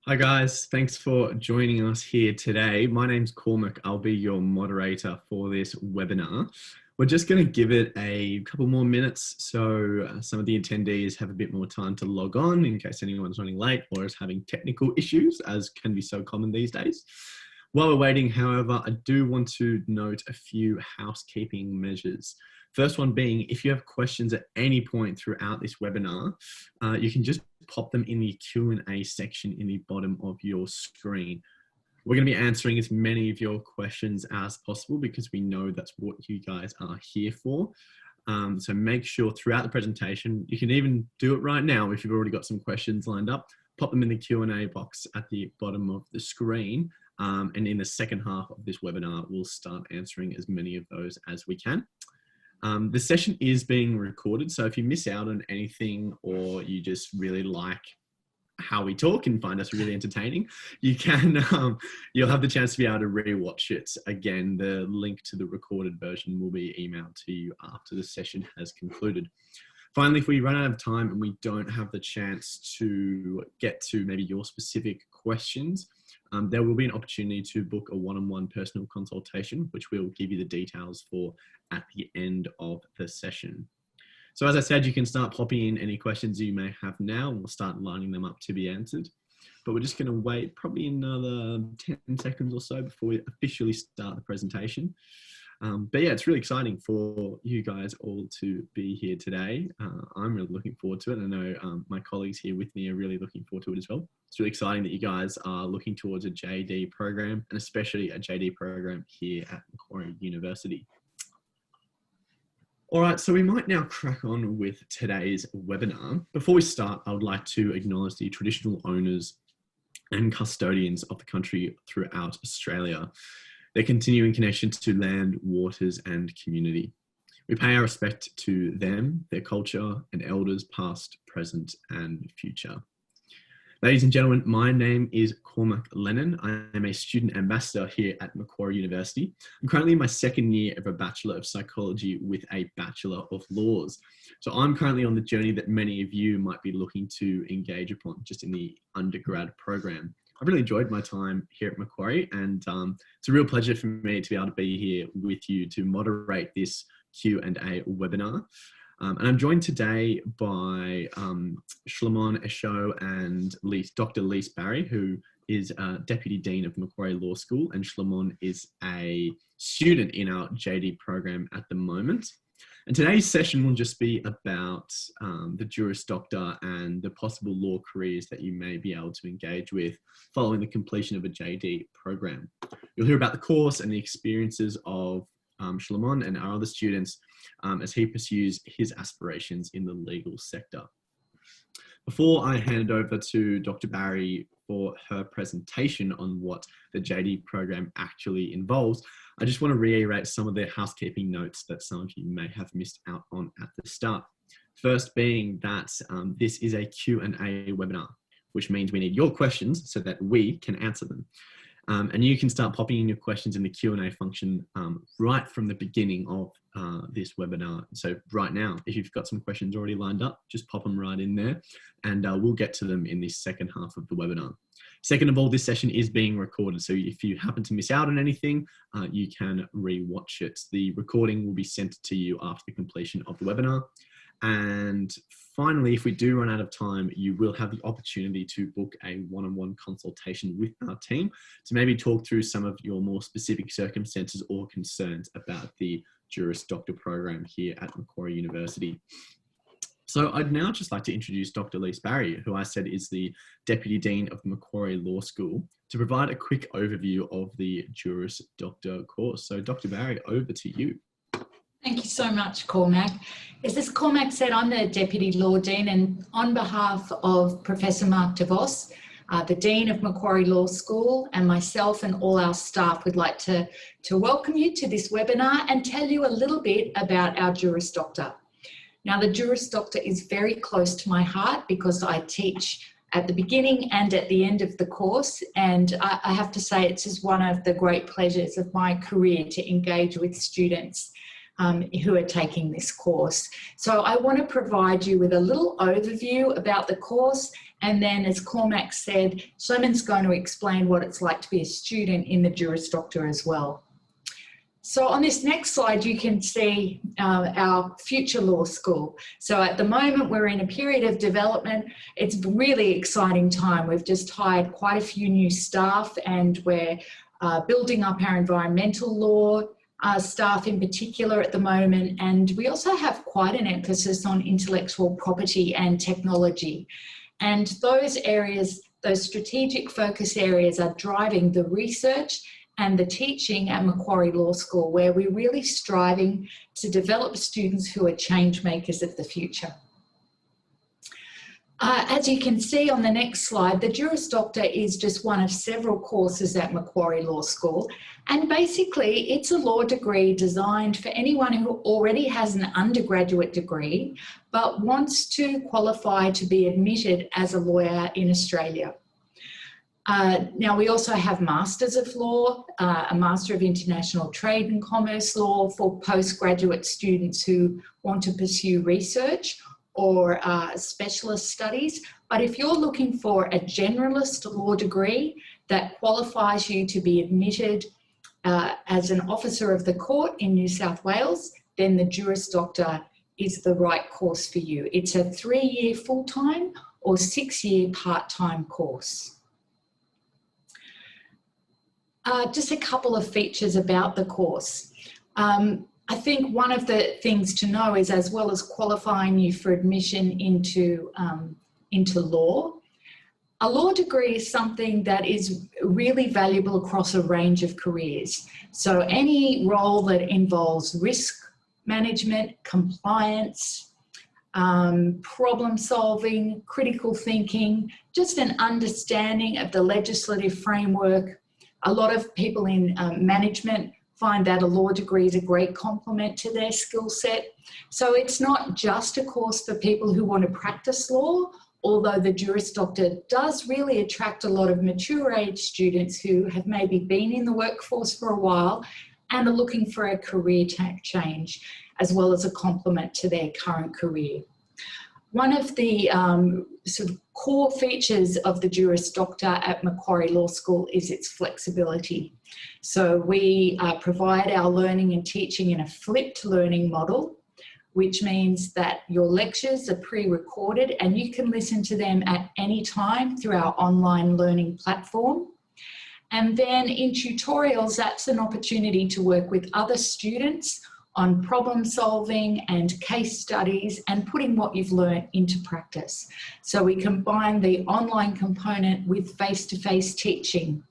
Hi guys, thanks for joining us here today. My name's Cormac. I'll be your moderator for this webinar. We're just going to give it a couple more minutes so some of the attendees have a bit more time to log on in case anyone's running late or is having technical issues, as can be so common these days. While we're waiting, however, I do want to note a few housekeeping measures. First one being, if you have questions at any point throughout this webinar, you can just pop them in the Q&A section in the bottom of your screen. We're going to be answering as many of your questions as possible because we know that's what you guys are here for. So make sure throughout the presentation, you can even do it right now if you've already got some questions lined up, pop them in the Q&A box at the bottom of the screen. And in the second half of this webinar, we'll start answering as many of those as we can. The session is being recorded, so if you miss out on anything or you just really like how we talk and find us really entertaining, you can, you'll have the chance to be able to rewatch it again. The link to the recorded version will be emailed to you after the session has concluded. Finally, if we run out of time and we don't have the chance to get to maybe your specific questions, there will be an opportunity to book a one-on-one personal consultation, which we'll give you the details for at the end of the session. So as I said, you can start popping in any questions you may have now, and we'll start lining them up to be answered. But we're just going to wait probably another 10 seconds or so before we officially start the presentation. But yeah, it's really exciting for you guys all to be here today. I'm really looking forward to it. I know my colleagues here with me are really looking forward to it as well. It's really exciting that you guys are looking towards a JD program, and especially a JD program here at Macquarie University. All right, so we might now crack on with today's webinar. Before we start, I would like to acknowledge the traditional owners and custodians of the country throughout Australia, their continuing connection to land, waters, and community. We pay our respect to them, their culture, and elders past, present, and future. Ladies and gentlemen, my name is Cormac Lennon. I am a student ambassador here at Macquarie University. I'm currently in my second year of a Bachelor of Psychology with a Bachelor of Laws. So I'm currently on the journey that many of you might be looking to engage upon just in the undergrad program. I've really enjoyed my time here at Macquarie, and it's a real pleasure for me to be able to be here with you to moderate this Q&A webinar. And I'm joined today by Shlomo Esho and Dr. Lise Barry, who is Deputy Dean of Macquarie Law School, and Shlomo is a student in our JD program at the moment. And today's session will just be about the Juris Doctor and the possible law careers that you may be able to engage with following the completion of a JD program. You'll hear about the course and the experiences of Shlomo and our other students as he pursues his aspirations in the legal sector. Before I hand it over to Dr. Barry for her presentation on what the JD program actually involves, I just want to reiterate some of the housekeeping notes that some of you may have missed out on at the start. First being that this is a Q&A webinar, which means we need your questions so that we can answer them. And you can start popping in your questions in the Q&A function right from the beginning of this webinar. So right now, if you've got some questions already lined up, just pop them right in there and we'll get to them in the second half of the webinar. Second of all, this session is being recorded. So if you happen to miss out on anything, you can re-watch it. The recording will be sent to you after the completion of the webinar. And finally, if we do run out of time, you will have the opportunity to book a one-on-one consultation with our team to maybe talk through some of your more specific circumstances or concerns about the Juris Doctor program here at Macquarie University. So I'd now just like to introduce Dr. Lise Barry, who I said is the Deputy Dean of the Macquarie Law School, to provide a quick overview of the Juris Doctor course. So Dr. Barry, over to you. Thank you so much, Cormac. As Cormac said, I'm the Deputy Law Dean, and on behalf of Professor Mark DeVos, the Dean of Macquarie Law School, and myself and all our staff would like to welcome you to this webinar and tell you a little bit about our Juris Doctor. Now, the Juris Doctor is very close to my heart because I teach at the beginning and at the end of the course, and I have to say it's just one of the great pleasures of my career to engage with students who are taking this course. So I want to provide you with a little overview about the course, and then, as Cormac said, Shlemon's going to explain what it's like to be a student in the Juris Doctor as well. So on this next slide, you can see our future law school. So at the moment, we're in a period of development. It's a really exciting time. We've just hired quite a few new staff, and we're building up our environmental law staff in particular at the moment. And we also have quite an emphasis on intellectual property and technology. And those areas, those strategic focus areas, are driving the research and the teaching at Macquarie Law School, where we're really striving to develop students who are change makers of the future. As you can see on the next slide, the Juris Doctor is just one of several courses at Macquarie Law School, and basically it's a law degree designed for anyone who already has an undergraduate degree but wants to qualify to be admitted as a lawyer in Australia. Now, we also have Masters of Law, a Master of International Trade and Commerce Law for postgraduate students who want to pursue research or specialist studies. But if you're looking for a generalist law degree that qualifies you to be admitted as an officer of the court in New South Wales, then the Juris Doctor is the right course for you. It's a 3-year full-time or 6-year part-time course. Just a couple of features about the course. I think one of the things to know is, as well as qualifying you for admission into law, a law degree is something that is really valuable across a range of careers. So any role that involves risk management, compliance, problem solving, critical thinking, just an understanding of the legislative framework. A lot of people in management find that a law degree is a great complement to their skill set. So it's not just a course for people who want to practice law, although the Juris Doctor does really attract a lot of mature age students who have maybe been in the workforce for a while and are looking for a career change, as well as a complement to their current career. One of the sort of core features of the Juris Doctor at Macquarie Law School is its flexibility. So we provide our learning and teaching in a flipped learning model, which means that your lectures are pre-recorded and you can listen to them at any time through our online learning platform. And then in tutorials, that's an opportunity to work with other students on problem solving and case studies and putting what you've learned into practice. So we combine the online component with face-to-face teaching.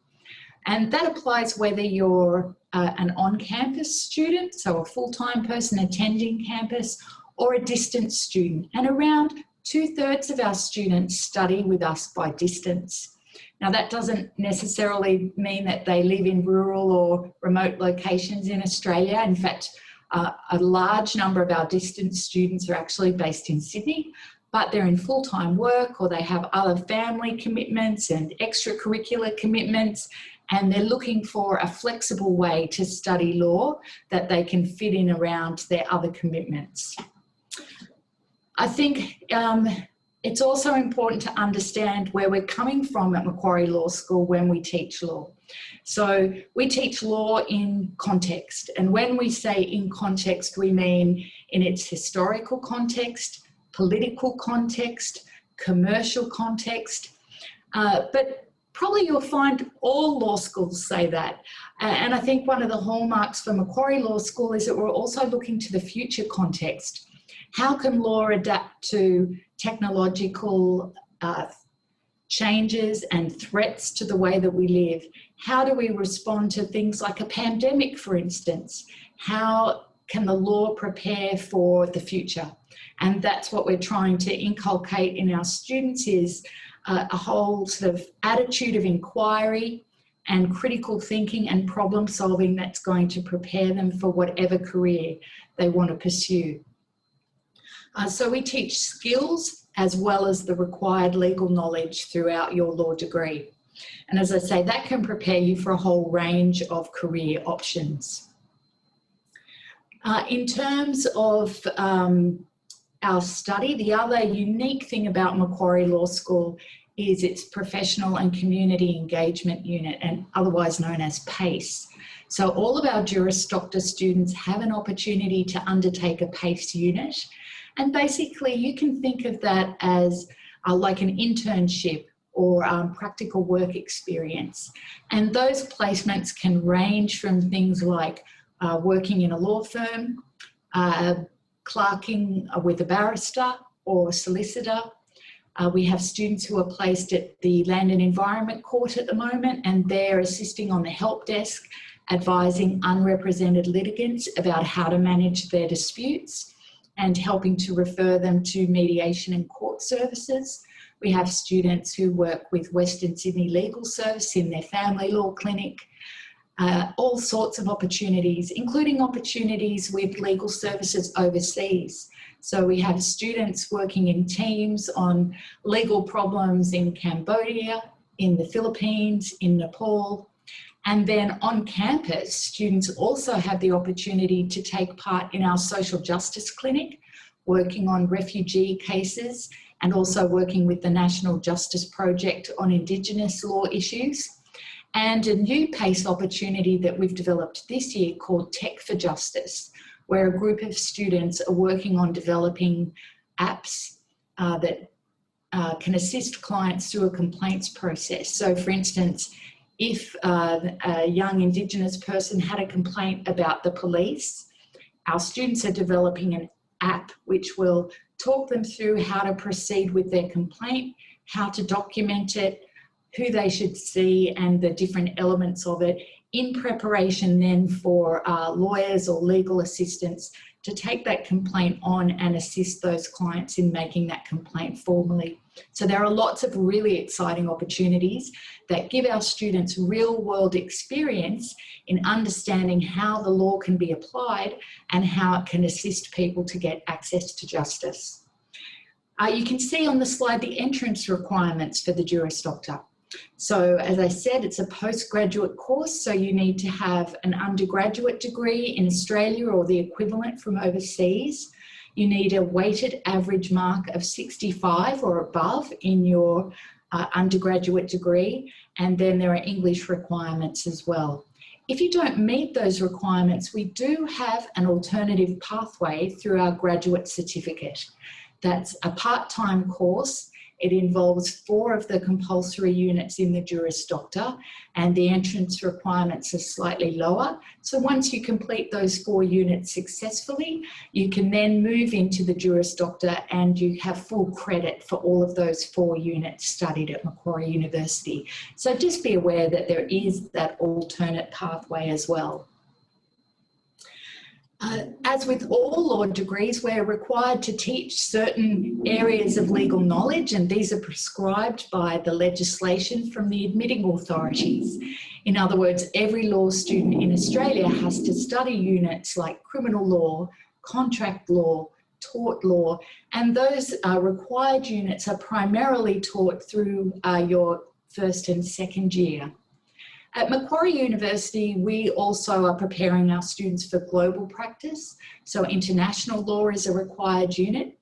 And that applies whether you're an on-campus student, so a full-time person attending campus, or a distance student. And around 2/3 of our students study with us by distance. Now, that doesn't necessarily mean that they live in rural or remote locations in Australia. In fact, a large number of our distance students are actually based in Sydney, but they're in full-time work or they have other family commitments and extracurricular commitments, and they're looking for a flexible way to study law that they can fit in around their other commitments. I think it's also important to understand where we're coming from at Macquarie Law School when we teach law. So we teach law in context, and when we say in context, we mean in its historical context, political context, commercial context, but probably you'll find all law schools say that. And I think one of the hallmarks for Macquarie Law School is that we're also looking to the future context. How can law adapt to technological changes and threats to the way that we live? How do we respond to things like a pandemic, for instance? How can the law prepare for the future? And that's what we're trying to inculcate in our students, is a whole sort of attitude of inquiry and critical thinking and problem solving that's going to prepare them for whatever career they want to pursue. So we teach skills as well as the required legal knowledge throughout your law degree. And as I say, that can prepare you for a whole range of career options. In terms of our study, the other unique thing about Macquarie Law School is its Professional and Community Engagement Unit, and otherwise known as PACE. So all of our Juris Doctor students have an opportunity to undertake a PACE unit. And basically you can think of that as like an internship or practical work experience. And those placements can range from things like working in a law firm, clerking with a barrister or solicitor. We have students who are placed at the Land and Environment Court at the moment, and they're assisting on the help desk, advising unrepresented litigants about how to manage their disputes and helping to refer them to mediation and court services. We have students who work with Western Sydney Legal Service in their family law clinic. All sorts of opportunities, including opportunities with legal services overseas. So we have students working in teams on legal problems in Cambodia, in the Philippines, in Nepal. And then on campus, students also have the opportunity to take part in our social justice clinic, working on refugee cases and also working with the National Justice Project on Indigenous law issues. And a new PACE opportunity that we've developed this year called Tech for Justice, where a group of students are working on developing apps that can assist clients through a complaints process. So for instance, if a young Indigenous person had a complaint about the police, our students are developing an app which will talk them through how to proceed with their complaint, how to document it, who they should see and the different elements of it, in preparation then for lawyers or legal assistants to take that complaint on and assist those clients in making that complaint formally. So there are lots of really exciting opportunities that give our students real world experience in understanding how the law can be applied and how it can assist people to get access to justice. You can see on the slide the entrance requirements for the Juris Doctor. So as I said, it's a postgraduate course, so you need to have an undergraduate degree in Australia or the equivalent from overseas. You need a weighted average mark of 65 or above in your undergraduate degree, and then there are English requirements as well. If you don't meet those requirements, we do have an alternative pathway through our graduate certificate. That's a part-time course. It involves 4 of the compulsory units in the Juris Doctor, and the entrance requirements are slightly lower. So once you complete those 4 units successfully, you can then move into the Juris Doctor and you have full credit for all of those 4 units studied at Macquarie University. So just be aware that there is that alternate pathway as well. As with all law degrees, we're required to teach certain areas of legal knowledge, and these are prescribed by the legislation from the admitting authorities. In other words, every law student in Australia has to study units like criminal law, contract law, tort law, and those required units are primarily taught through your first and second year. At Macquarie University, we also are preparing our students for global practice. So international law is a required unit.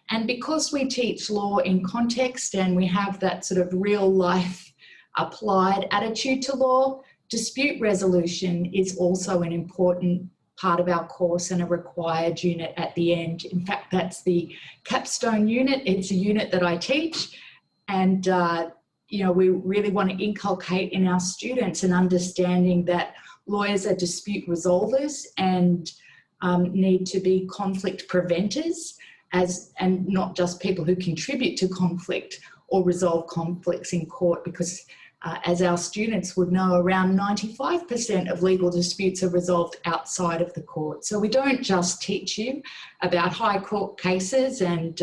And because we teach law in context and we have that sort of real life applied attitude to law, dispute resolution is also an important part of our course and a required unit at the end. In fact, that's the capstone unit. It's a unit that I teach, and you know, we really want to inculcate in our students an understanding that lawyers are dispute resolvers and need to be conflict preventers, and not just people who contribute to conflict or resolve conflicts in court, because as our students would know, around 95% of legal disputes are resolved outside of the court. So we don't just teach you about high court cases and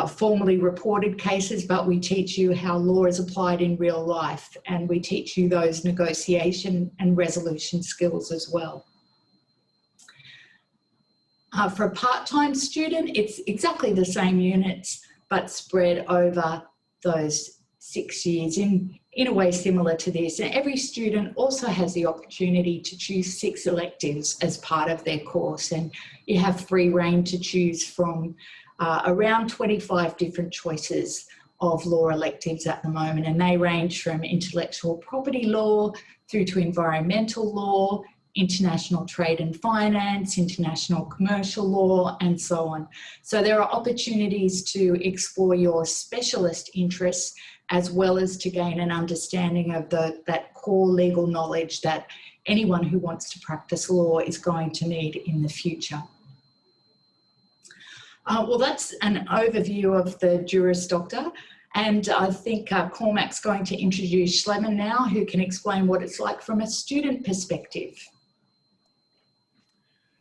formally reported cases, but we teach you how law is applied in real life, and we teach you those negotiation and resolution skills as well. For a part-time student, it's exactly the same units, but spread over those 6 years in a way similar to this. And every student also has the opportunity to choose 6 electives as part of their course, and you have free rein to choose from around 25 different choices of law electives at the moment, and they range from intellectual property law through to environmental law, international trade and finance, international commercial law, and so on. So there are opportunities to explore your specialist interests as well as to gain an understanding of that core legal knowledge that anyone who wants to practice law is going to need in the future. Well, that's an overview of the Juris Doctor. And I think Cormac's going to introduce Shleman now, who can explain what it's like from a student perspective.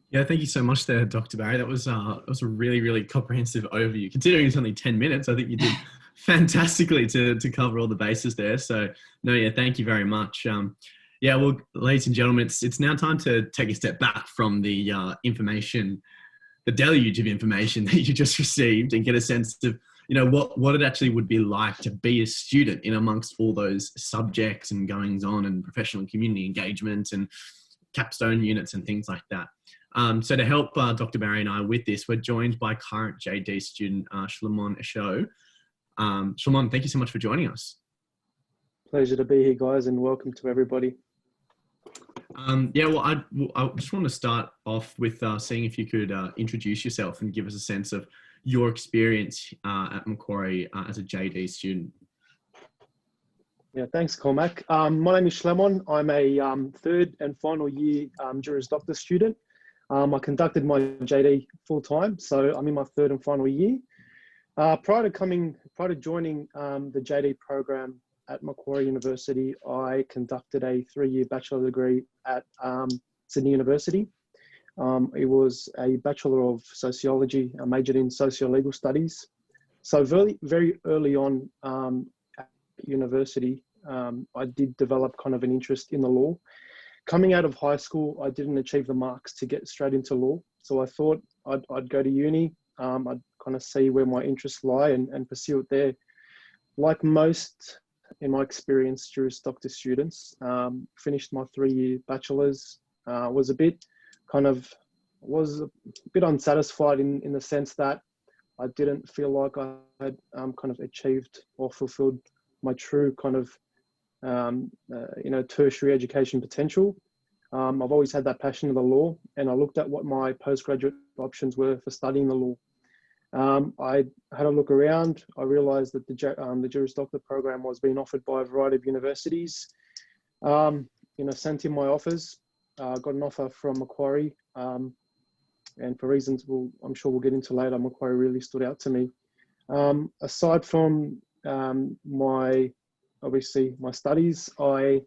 Yeah, thank you so much there, Dr. Barry. That was a really, really comprehensive overview. Considering it's only 10 minutes, I think you did fantastically to cover all the bases there. So, no, yeah, thank you very much. Yeah, well, ladies and gentlemen, it's now time to take a step back from the information, the deluge of information that you just received, and get a sense of, you know, what it actually would be like to be a student in amongst all those subjects and goings on and professional and community engagement and capstone units and things like that. So to help Dr. Barry and I with this, we're joined by current JD student Shleman Asho. Shleman, thank you so much for joining us. Pleasure to be here, guys, and welcome to everybody. Yeah, well, I just want to start off with seeing if you could introduce yourself and give us a sense of your experience at Macquarie as a JD student. Yeah, thanks, Cormac. My name is Shleman. I'm a third and final year Juris Doctor student. I conducted my JD full time, so I'm in my third and final year. Prior to joining the JD program at Macquarie University, I conducted a 3-year bachelor degree at Sydney University. It was a Bachelor of Sociology. I majored in Socio-Legal Studies. So very, very early on at university, I did develop kind of an interest in the law. Coming out of high school, I didn't achieve the marks to get straight into law. So I thought I'd go to uni. I'd kind of see where my interests lie and pursue it there. Like most, in my experience, Juris Doctor students, finished my 3-year bachelor's, was a bit unsatisfied in the sense that I didn't feel like I had kind of achieved or fulfilled my true kind of tertiary education potential. I've always had that passion of the law, and I looked at what my postgraduate options were for studying the law. I had a look around. I realised that the Juris Doctor program was being offered by a variety of universities. Sent in my offers, got an offer from Macquarie, and for reasons I'm sure we'll get into later, Macquarie really stood out to me. Aside from my studies, I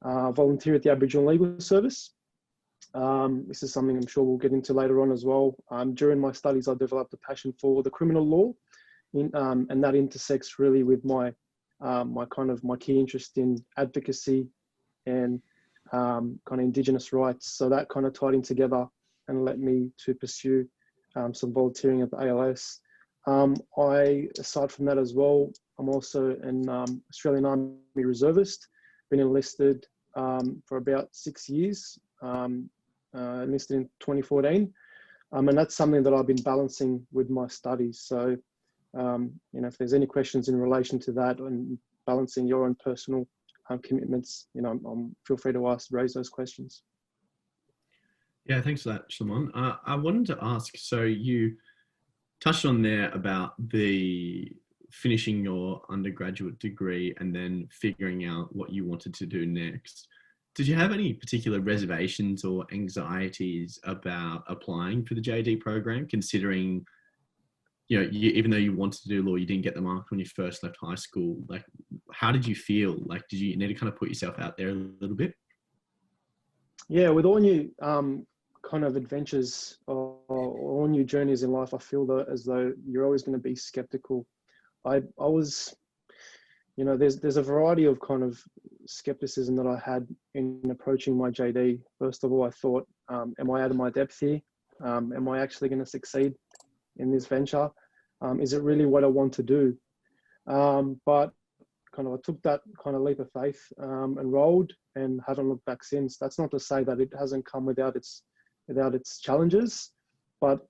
volunteer at the Aboriginal Legal Service. This is something I'm sure we'll get into later on as well. During my studies, I developed a passion for the criminal law, and that intersects really with my key interest in advocacy and kind of Indigenous rights. So that kind of tied in together and led me to pursue some volunteering at the ALS. Aside from that as well, I'm also an Australian Army Reservist, been enlisted for about 6 years, enlisted in 2014. And that's something that I've been balancing with my studies. So, if there's any questions in relation to that and balancing your own personal commitments, feel free to raise those questions. Yeah, thanks for that, Shleman. I wanted to ask, so you touched on there about the finishing your undergraduate degree and then figuring out what you wanted to do next. Did you have any particular reservations or anxieties about applying for the JD program, considering, even though you wanted to do law, you didn't get the mark when you first left high school? Like, how did you feel? Like, did you need to kind of put yourself out there a little bit? Yeah, with all new kind of adventures or all new journeys in life, I feel as though you're always going to be skeptical. I was, there's a variety of kind of skepticism that I had in approaching my JD. First of all, I thought, am I out of my depth here? Am I actually going to succeed in this venture? Is it really what I want to do? But I took that kind of leap of faith, enrolled, and haven't looked back since. That's not to say that it hasn't come without its challenges, but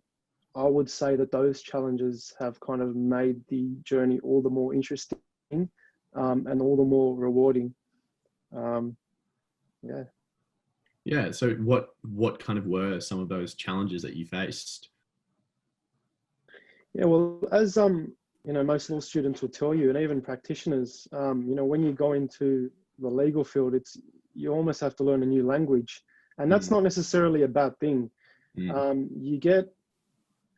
I would say that those challenges have kind of made the journey all the more interesting, and all the more rewarding. Yeah. Yeah. So what kind of were some of those challenges that you faced? Yeah, well, as most law students will tell you, and even practitioners, when you go into the legal field, you almost have to learn a new language, and that's not necessarily a bad thing. You get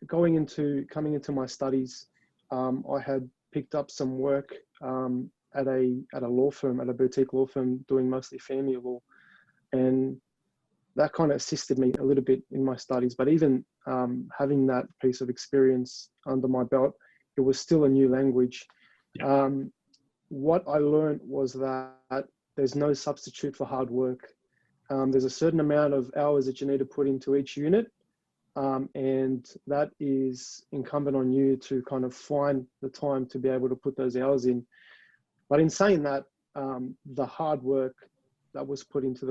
coming into my studies, I had picked up some work at a law firm, at a boutique law firm, doing mostly family law, and that kind of assisted me a little bit in my studies. But even having that piece of experience under my belt, it was still a new language. Yeah. What I learned was that there's no substitute for hard work. There's a certain amount of hours that you need to put into each unit, and that is incumbent on you to kind of find the time to be able to put those hours in. But in saying that, the hard work that was put into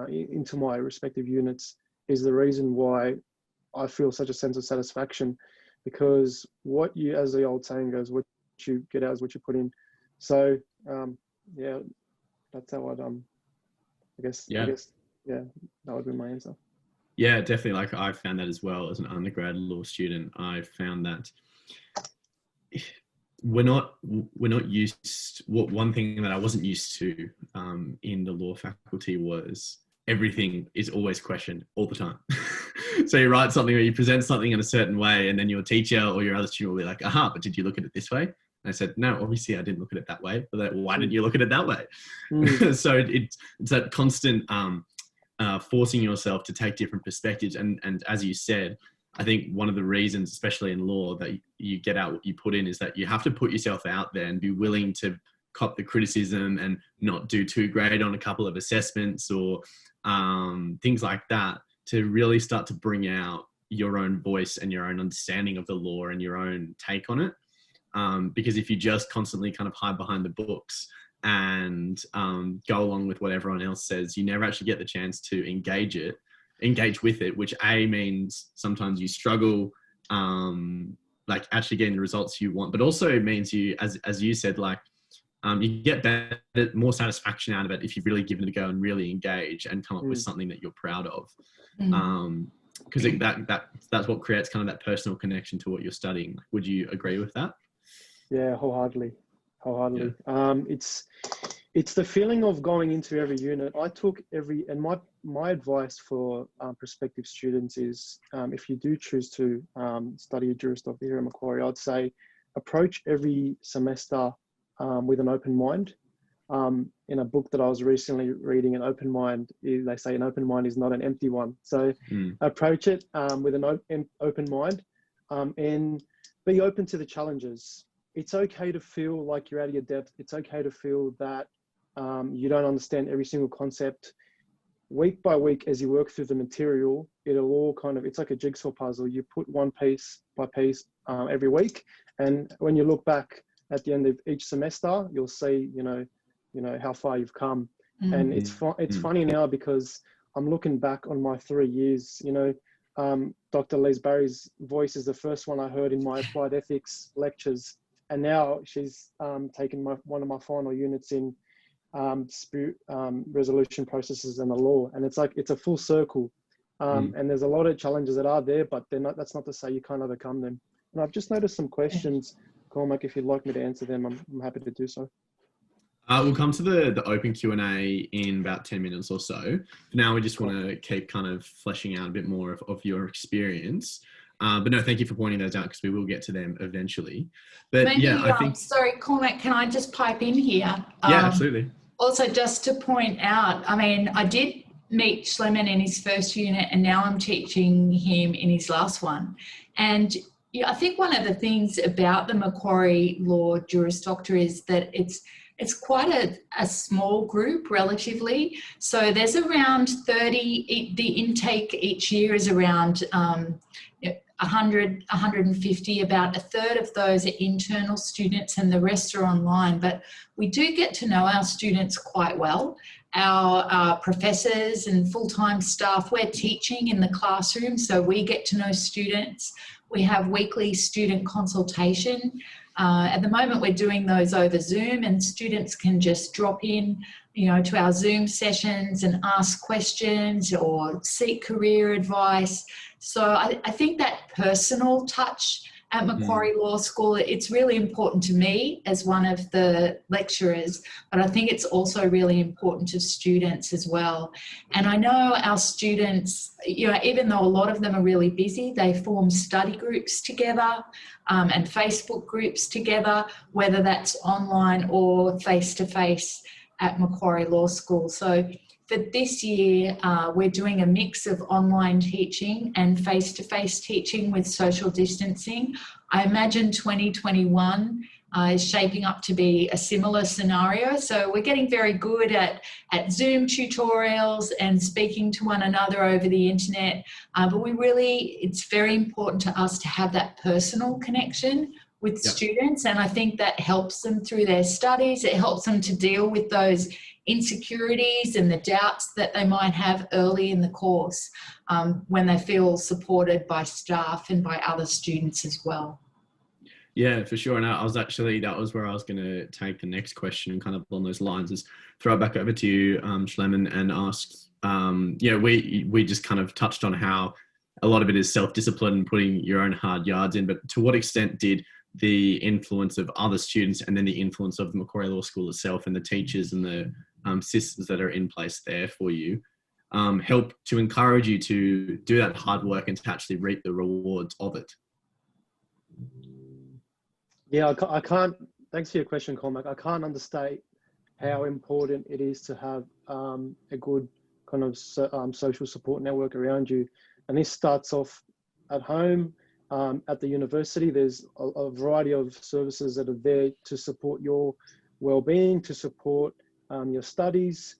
into my respective units is the reason why I feel such a sense of satisfaction, because as the old saying goes, what you get out is what you put in. So yeah, that's how I'd I guess that would be my answer. Yeah, definitely. Like, I found that as well as an undergrad law student. I found that we're not used. One thing that I wasn't used to in the law faculty was everything is always questioned all the time. So you write something or you present something in a certain way, and then your teacher or your other student will be like, "Aha, but did you look at it this way?" And I said, "No, obviously I didn't look at it that way." But like, why didn't you look at it that way? So it's that constant forcing yourself to take different perspectives. And as you said, I think one of the reasons, especially in law, that you get out what you put in is that you have to put yourself out there and be willing to cop the criticism and not do too great on a couple of assessments or things like that, to really start to bring out your own voice and your own understanding of the law and your own take on it. Because if you just constantly kind of hide behind the books and go along with what everyone else says, you never actually get the chance to engage with it, which means sometimes you struggle like actually getting the results you want, but also it means you, as you said, like you get better, more satisfaction out of it if you've really given it a go and really engage and come up with something that you're proud of. Because that's what creates kind of that personal connection to what you're studying. Would you agree with that? Yeah, wholeheartedly. Yeah. It's the feeling of going into every unit. I took and my advice for prospective students is, if you do choose to study a Juris Doctor here at Macquarie, I'd say approach every semester with an open mind. In a book that I was recently reading, they say an open mind is not an empty one. So approach it with an open mind, and be open to the challenges. It's okay to feel like you're out of your depth. It's okay to feel that you don't understand every single concept. Week by week, as you work through the material, it'll all it's like a jigsaw puzzle. You put one piece by piece every week, and when you look back at the end of each semester, you'll see, how far you've come. And it's funny now because I'm looking back on my 3 years. Dr. Liz Barry's voice is the first one I heard in my applied ethics lectures, and now she's taken one of my final units in dispute resolution processes and the law, and it's a full circle. And there's a lot of challenges that are there, but that's not to say you can't overcome them. And I've just noticed some questions, Cormac. If you'd like me to answer them, I'm happy to do so. We'll come to the open Q&A in about 10 minutes or so. For now, we just want to keep kind of fleshing out a bit more of your experience. But no, thank you for pointing those out, because we will get to them eventually. But maybe, yeah, I think... Sorry, Cormac, can I just pipe in here? Yeah, absolutely. Also, just to point out, I did meet Schleman in his first unit, and now I'm teaching him in his last one. And I think one of the things about the Macquarie Law Juris Doctor is that it's quite a small group relatively. So there's around 30, the intake each year is around 100, 150, about a third of those are internal students and the rest are online. But we do get to know our students quite well. Our professors and full-time staff, we're teaching in the classroom, so we get to know students. We have weekly student consultation. At the moment, we're doing those over Zoom, and students can just drop in, to our Zoom sessions and ask questions or seek career advice. So I think that personal touch at Macquarie Law School, it's really important to me as one of the lecturers, but I think it's also really important to students as well. And I know our students, even though a lot of them are really busy, they form study groups together and Facebook groups together, whether that's online or face-to-face at Macquarie Law School. So for this year, we're doing a mix of online teaching and face-to-face teaching with social distancing. I imagine 2021 is shaping up to be a similar scenario. So we're getting very good at Zoom tutorials and speaking to one another over the internet. But it's very important to us to have that personal connection with students. And I think that helps them through their studies. It helps them to deal with those insecurities and the doubts that they might have early in the course when they feel supported by staff and by other students as well. Yeah, for sure. And that was where I was going to take the next question, and kind of along those lines is throw it back over to you, Shalem, and ask, we just kind of touched on how a lot of it is self-discipline and putting your own hard yards in, but to what extent did the influence of other students and then the influence of the Macquarie Law School itself and the teachers and the systems that are in place there for you help to encourage you to do that hard work and to actually reap the rewards of it? Yeah, I can't, thanks for your question, Cormac. I can't understate how important it is to have a good kind of social support network around you. And this starts off at home. At the university, there's a variety of services that are there to support your well-being, to support your studies,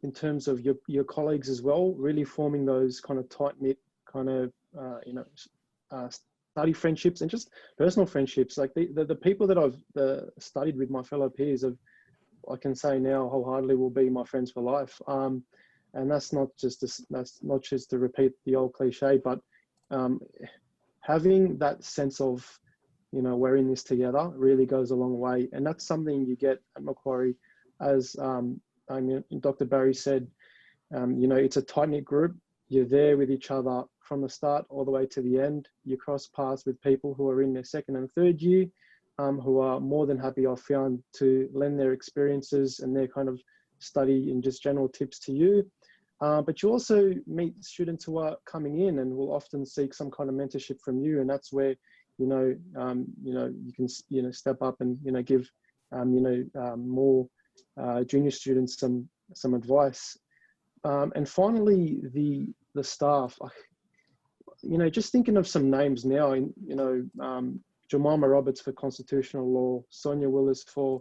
in terms of your colleagues as well, really forming those kind of tight-knit kind of, study friendships and just personal friendships. Like the people that I've studied with, my fellow peers, I can say now wholeheartedly will be my friends for life. And that's not just to repeat the old cliche, but having that sense of, we're in this together really goes a long way. And that's something you get at Macquarie. As Dr. Barry said, it's a tight-knit group. You're there with each other from the start all the way to the end. You cross paths with people who are in their second and third year, who are more than happy, I've found, to lend their experiences and their kind of study and just general tips to you. But you also meet students who are coming in and will often seek some kind of mentorship from you, and that's where you can step up and give more junior students some advice. And finally, the staff. Just thinking of some names now. Jemima Roberts for constitutional law, Sonia Willis for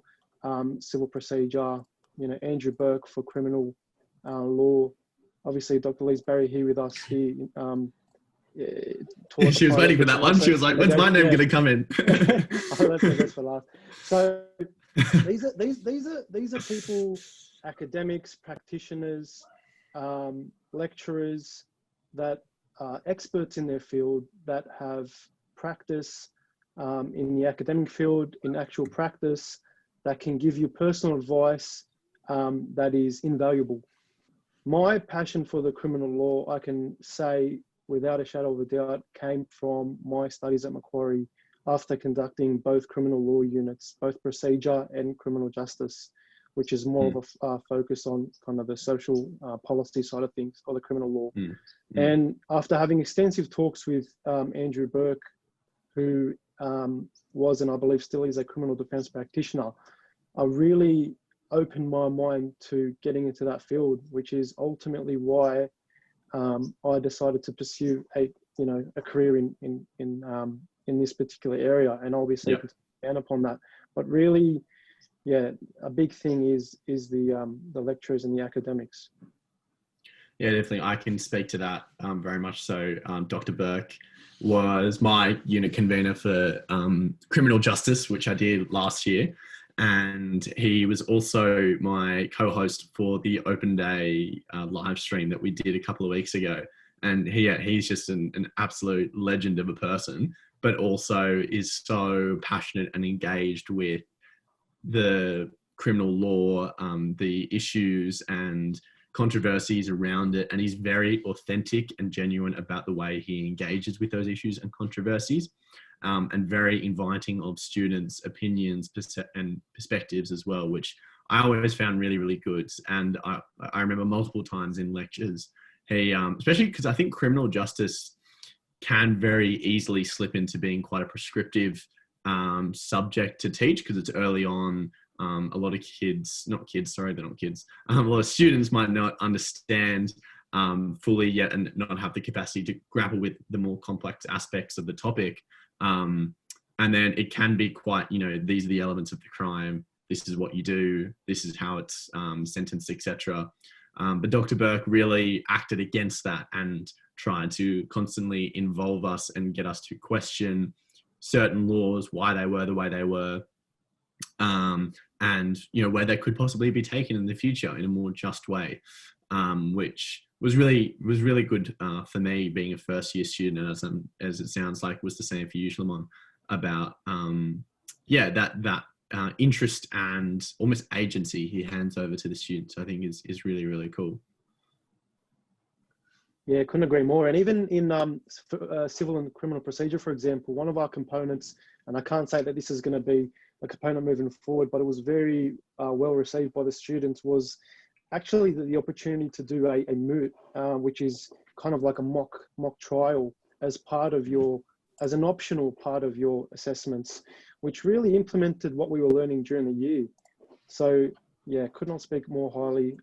civil procedure, Andrew Burke for criminal law. Obviously, Dr. Lise Barry here with us here. She was waiting for that one. She was like, when's my name going to come in? That's for last. So these are people, academics, practitioners, lecturers that are experts in their field, that have practice in the academic field, in actual practice, that can give you personal advice that is invaluable. My passion for the criminal law, I can say without a shadow of a doubt, came from my studies at Macquarie after conducting both criminal law units, both procedure and criminal justice, which is more of a focus on kind of the social policy side of things, or the criminal law. And after having extensive talks with Andrew Burke, who was, and I believe still is, a criminal defense practitioner, I really opened my mind to getting into that field, which is ultimately why I decided to pursue a career in this particular area, and I'll be seeking to expand upon that. But really, a big thing is the lecturers and the academics. Yeah, definitely. I can speak to that very much so. Dr. Burke was my unit convener for criminal justice, which I did last year. And he was also my co-host for the Open Day live stream that we did a couple of weeks ago. And he's just an absolute legend of a person, but also is so passionate and engaged with the criminal law, the issues and controversies around it. And he's very authentic and genuine about the way he engages with those issues and controversies, and very inviting of students' opinions and perspectives as well, which I always found really, really good. And I remember multiple times in lectures, he, especially because I think criminal justice can very easily slip into being quite a prescriptive subject to teach, because it's early on. A lot of a lot of students might not understand fully yet and not have the capacity to grapple with the more complex aspects of the topic. And then it can be quite, these are the elements of the crime. This is what you do. This is how it's sentenced, etc. But Dr. Burke really acted against that and tried to constantly involve us and get us to question certain laws, why they were the way they were, and where they could possibly be taken in the future in a more just way, which was really good for me being a first year student, and as it sounds like was the same for you, Shlomo, about that interest and almost agency he hands over to the students. I think is really, really cool. Yeah, couldn't agree more. And even in civil and criminal procedure, for example, one of our components, and I can't say that this is going to be a component moving forward, but it was very well received by the students, was actually the opportunity to do a moot, which is kind of like a mock trial as an optional part of your assessments, which really implemented what we were learning during the year. So yeah, could not speak more highly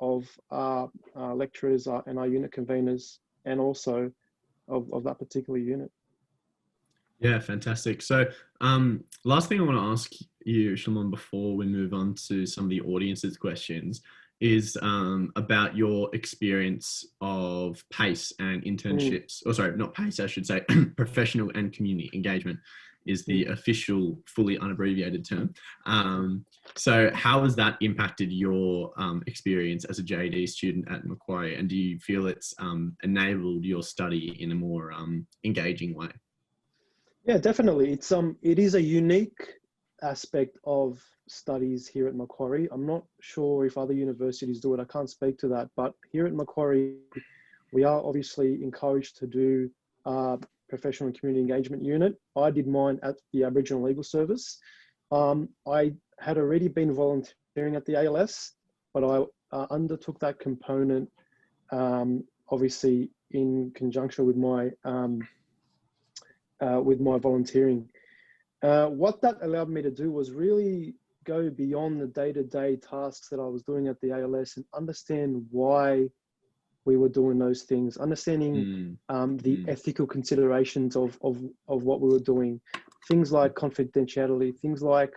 of our lecturers and our unit conveners, and also of that particular unit. Yeah, fantastic. So last thing I want to ask you, Shimon, before we move on to some of the audience's questions, is about your experience of PACE and internships. Or sorry, not PACE, I should say professional and community engagement is the official, fully unabbreviated term. So how has that impacted your experience as a JD student at Macquarie? And do you feel it's enabled your study in a more engaging way? Yeah, definitely. It is a unique aspect of studies here at Macquarie. I'm not sure if other universities do it. I can't speak to that. But here at Macquarie, we are obviously encouraged to do professional and community engagement unit. I did mine at the Aboriginal Legal Service. I had already been volunteering at the ALS, but I undertook that component obviously in conjunction with my volunteering. What that allowed me to do was really go beyond the day-to-day tasks that I was doing at the ALS and understand why we were doing those things, understanding the ethical considerations of what we were doing, things like confidentiality, things like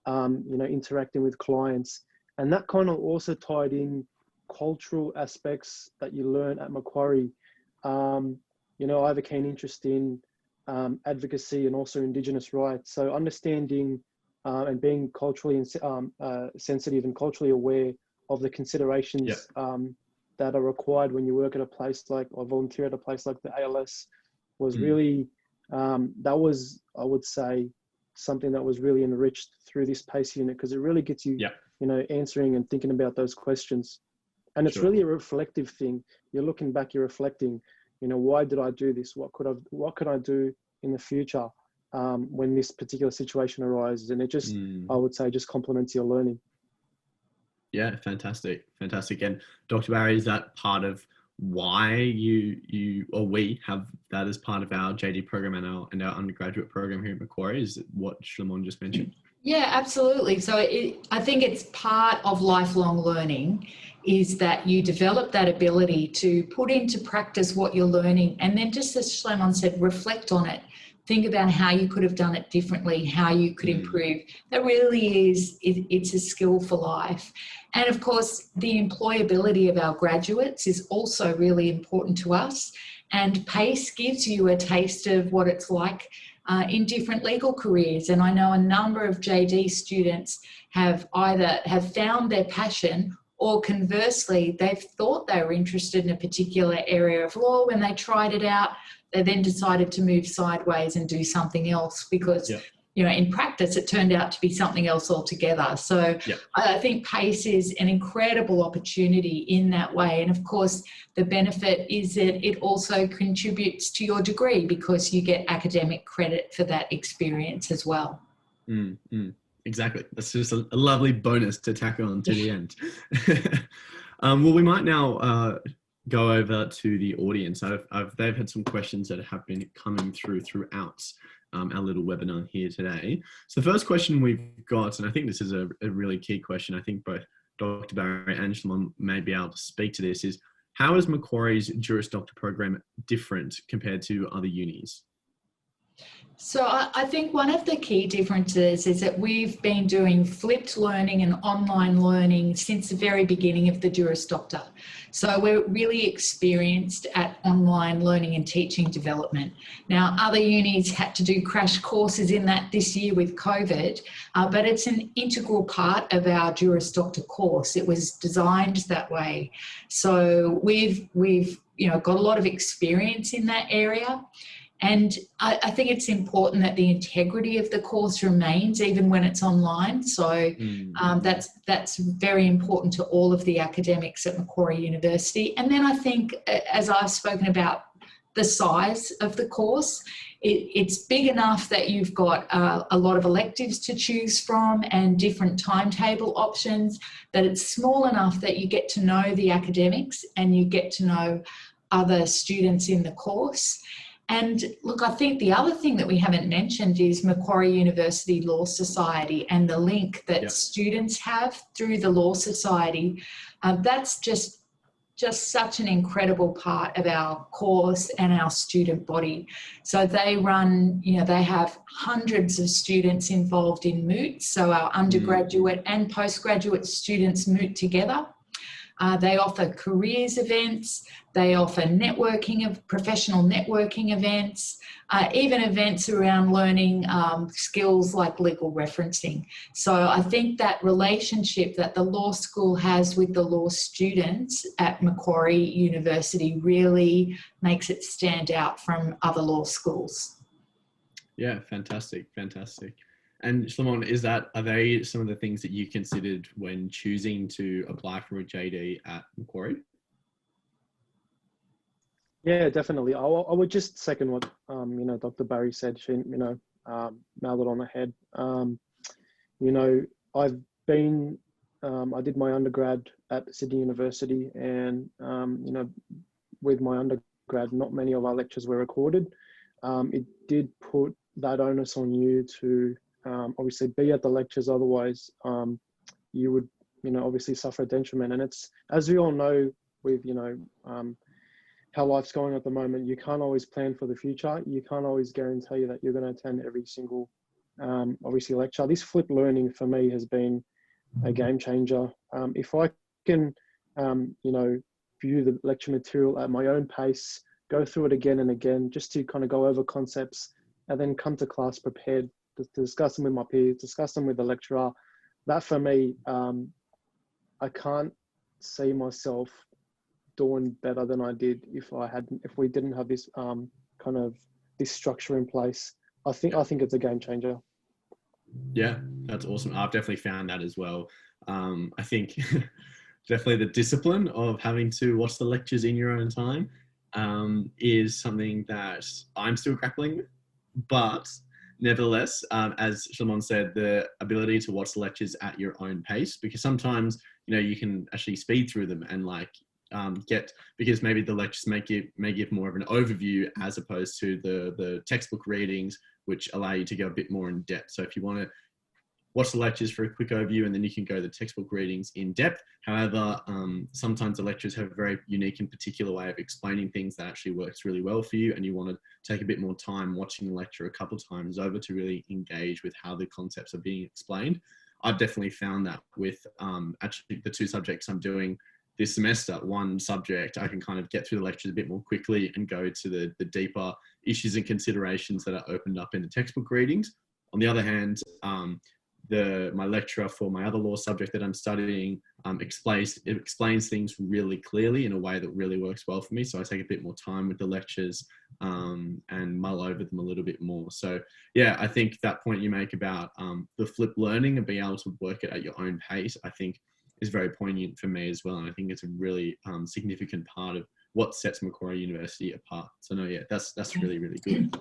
interacting with clients, and that kind of also tied in cultural aspects that you learn at Macquarie. I have a keen interest in advocacy and also Indigenous rights. So understanding and being culturally sensitive and culturally aware of the considerations that are required when you work at a place like, or volunteer at a place like the ALS was really, that was, I would say, something that was really enriched through this PACE unit, because it really gets you, answering and thinking about those questions. And it's really a reflective thing. You're looking back, you're reflecting, why did I do this? What could I do in the future when this particular situation arises? And it just, I would say, just complements your learning. Yeah, fantastic. And Dr. Barry, is that part of why you or we have that as part of our JD program and our undergraduate program here at Macquarie? Is what Shimon just mentioned? Yeah, absolutely. So I think it's part of lifelong learning. is that you develop that ability to put into practice what you're learning, and then, just as Shlomo said, reflect on it. Think about how you could have done it differently, how you could improve. That really is, it's a skill for life. And of course, the employability of our graduates is also really important to us. And PACE gives you a taste of what it's like in different legal careers. And I know a number of JD students have found their passion, or conversely, they've thought they were interested in a particular area of law. When they tried it out, they then decided to move sideways and do something else because, you know, in practice, it turned out to be something else altogether. So I think PACE is an incredible opportunity in that way. And of course, the benefit is that it also contributes to your degree because you get academic credit for that experience as well. Exactly. That's just a lovely bonus to tack on to the end. Well, we might now go over to the audience. They've had some questions that have been coming throughout our little webinar here today. So the first question we've got, and I think this is a really key question, I think both Dr. Barry and Shlomo may be able to speak to this, is how is Macquarie's Juris Doctor program different compared to other unis? So I think one of the key differences is that we've been doing flipped learning and online learning since the very beginning of the Juris Doctor. So we're really experienced at online learning and teaching development. Now, other unis had to do crash courses in that this year with COVID, but it's an integral part of our Juris Doctor course. It was designed that way. So we've got a lot of experience in that area. And I think it's important that the integrity of the course remains even when it's online. So that's very important to all of the academics at Macquarie University. And then I think, as I've spoken about, the size of the course, it's big enough that you've got a lot of electives to choose from and different timetable options, but it's small enough that you get to know the academics and you get to know other students in the course. And look, I think the other thing that we haven't mentioned is Macquarie University Law Society and the link that students have through the Law Society. That's just such an incredible part of our course and our student body. So they run, they have hundreds of students involved in moots. So our undergraduate and postgraduate students moot together. They offer careers events, they offer professional networking events, even events around learning skills like legal referencing. So I think that relationship that the law school has with the law students at Macquarie University really makes it stand out from other law schools. Yeah, fantastic. And Shlomo, are they some of the things that you considered when choosing to apply for a JD at Macquarie? Yeah, definitely. I would just second what Dr. Barry said. She nailed it on the head. I did my undergrad at Sydney University, and with my undergrad, not many of our lectures were recorded. It did put that onus on you to obviously be at the lectures, otherwise you would obviously suffer a detriment. And it's, as we all know, with how life's going at the moment, you can't always plan for the future. You can't always guarantee that you're going to attend every single obviously lecture. This flipped learning for me has been a game changer. If I can view the lecture material at my own pace, go through it again and again, just to kind of go over concepts, and then come to class prepared to discuss them with my peers, discuss them with the lecturer. That for me, I can't see myself doing better than I did if we didn't have this this structure in place. I think it's a game changer. Yeah, that's awesome. I've definitely found that as well. I think definitely the discipline of having to watch the lectures in your own time is something that I'm still grappling with, but nevertheless, as Shlomo said, the ability to watch the lectures at your own pace, because sometimes, you can actually speed through them and because maybe the lectures may give more of an overview as opposed to the textbook readings, which allow you to go a bit more in depth. So if you want to watch the lectures for a quick overview, and then you can go to the textbook readings in depth. However, sometimes the lectures have a very unique and particular way of explaining things that actually works really well for you, and you want to take a bit more time watching the lecture a couple of times over to really engage with how the concepts are being explained. I've definitely found that with actually the 2 subjects I'm doing this semester. One subject, I can kind of get through the lectures a bit more quickly and go to the deeper issues and considerations that are opened up in the textbook readings. On the other hand, my lecturer for my other law subject that I'm studying explains things really clearly in a way that really works well for me. So I take a bit more time with the lectures and mull over them a little bit more. So yeah, I think that point you make about the flip learning and being able to work it at your own pace, I think is very poignant for me as well. And I think it's a really significant part of what sets Macquarie University apart. So no, yeah, that's really, really good.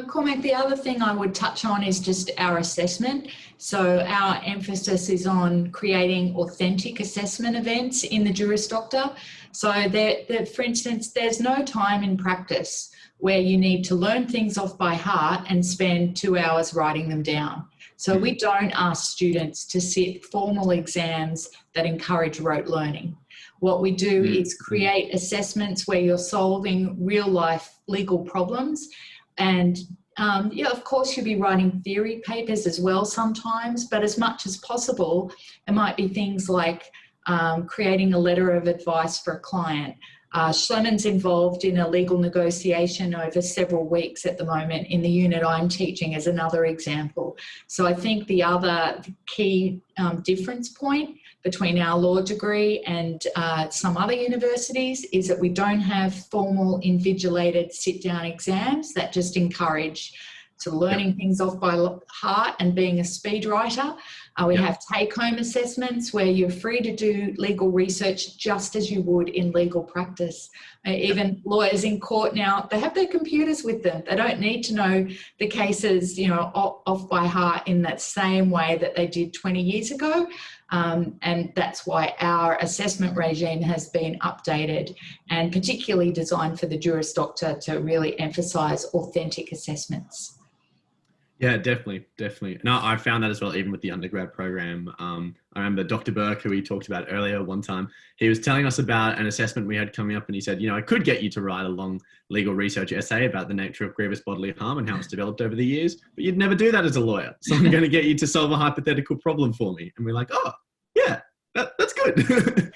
Cormac, the other thing I would touch on is just our assessment. So our emphasis is on creating authentic assessment events in the Juris Doctor. So for instance, there's no time in practice where you need to learn things off by heart and spend 2 hours writing them down. So we don't ask students to sit formal exams that encourage rote learning. What we do is create assessments where you're solving real life legal problems. And yeah, of course you'll be writing theory papers as well sometimes, but as much as possible, it might be things like creating a letter of advice for a client. Schlemann's involved in a legal negotiation over several weeks at the moment in the unit I'm teaching as another example. So I think the other key difference point between our law degree and some other universities is that we don't have formal invigilated sit-down exams that just encourage to learning things off by heart and being a speed writer. We have take-home assessments where you're free to do legal research just as you would in legal practice. Even lawyers in court now, they have their computers with them. They don't need to know the cases, you know, off by heart in that same way that they did 20 years ago. And that's why our assessment regime has been updated and particularly designed for the Juris Doctor to really emphasise authentic assessments. Yeah, definitely. No, I found that as well, even with the undergrad program. I remember Dr. Burke, who we talked about earlier one time, he was telling us about an assessment we had coming up, and he said, you know, I could get you to write a long legal research essay about the nature of grievous bodily harm and how it's developed over the years, but you'd never do that as a lawyer. So I'm going to get you to solve a hypothetical problem for me. And we're like, oh, yeah, that's good.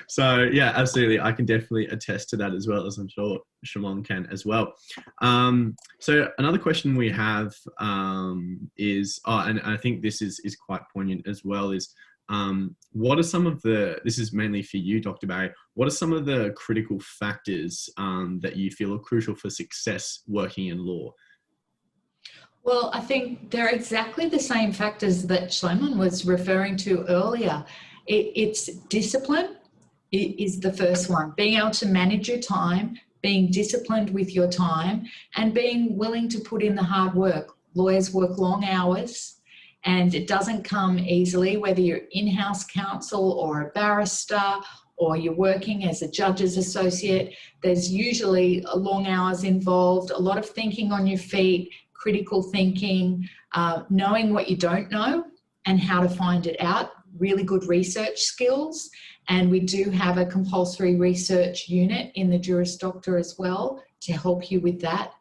So yeah, absolutely. I can definitely attest to that as well, as I'm sure Shimon can as well. So another question we have is, and I think this is quite poignant as well, is what are some of this is mainly for you, Dr. Barry, what are some of the critical factors that you feel are crucial for success working in law? Well, I think they're exactly the same factors that Schleman was referring to earlier. It's discipline is the first one. Being able to manage your time, being disciplined with your time, and being willing to put in the hard work. Lawyers work long hours, and it doesn't come easily, whether you're in-house counsel or a barrister or you're working as a judge's associate. There's usually long hours involved, a lot of thinking on your feet, critical thinking, knowing what you don't know and how to find it out, really good research skills. And we do have a compulsory research unit in the Juris Doctor as well to help you with that.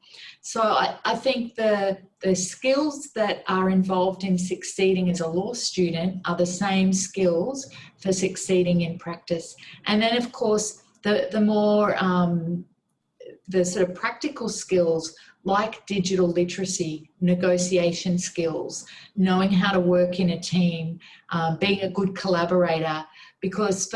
So I think the skills that are involved in succeeding as a law student are the same skills for succeeding in practice. And then, of course, the more the sort of practical skills like digital literacy, negotiation skills, knowing how to work in a team, being a good collaborator. Because